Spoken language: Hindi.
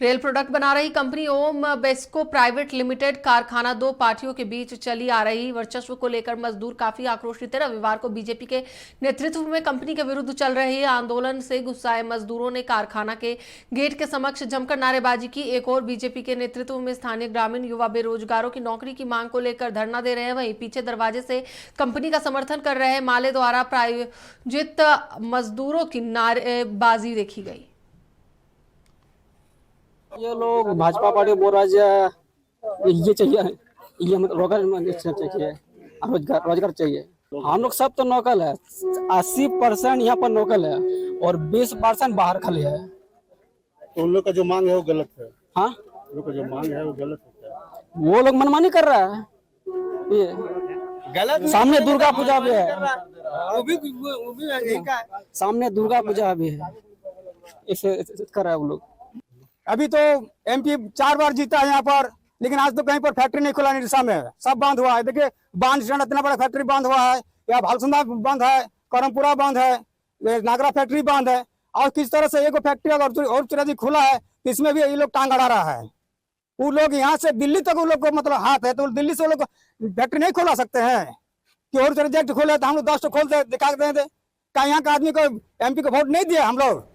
रेल प्रोडक्ट बना रही कंपनी ओम बेस्को प्राइवेट लिमिटेड कारखाना दो पार्टियों के बीच चली आ रही वर्चस्व को लेकर मजदूर काफी आक्रोशित है। रविवार को बीजेपी के नेतृत्व में कंपनी के विरुद्ध चल रहे आंदोलन से गुस्साए मजदूरों ने कारखाना के गेट के समक्ष जमकर नारेबाजी की। एक और बीजेपी के नेतृत्व में स्थानीय ग्रामीण युवा बेरोजगारों की नौकरी की मांग को लेकर धरना दे रहे हैं। वहीं पीछे दरवाजे से कंपनी का समर्थन कर रहे माले द्वारा प्रायोजित मजदूरों की नारेबाजी देखी गई। ये लोग भाजपा पार्टी बोल रहा है ये चाहिए, ये मतलब रोजगार रोजगार चाहिए। हम लोग सब तो नौकल है, 80% यहाँ पर नौकल है और 20% बाहर खाली है। तो उन लोग का जो मांग है वो गलत है। हाँ, उन लोग का जो मांग है वो गलत है। वो लोग मनमानी कर रहा है। ये गलत सामने दुर्गा पूजा भी है, वो भी सामने दुर्गा पूजा भी है, इसे कर रहा है वो लोग। अभी तो एमपी 4 बार जीता है यहाँ पर, लेकिन आज तो कहीं पर फैक्ट्री नहीं खुला निरसा में, सब बंद हुआ है। देखिए बांध स्टैंड इतना बड़ा फैक्ट्री बंद हुआ है, या भालसुंदा बंद है, करमपुरा बंद है, नागरा फैक्ट्री बंद है। और किस तरह से एक फैक्ट्री और चुराजी खुला है, इसमें भी ये लोग टांग अड़ा रहा है। वो लोग यहाँ से दिल्ली तक वो लोग को मतलब हाथ है, तो दिल्ली से वो लोग फैक्ट्री नहीं खोला सकते हैं कि और प्रोजेक्ट खोले तो हम लोग 10 खोल दे दिखा दें। क्या यहाँ का आदमी को एमपी को वोट नहीं दिया हम लोग?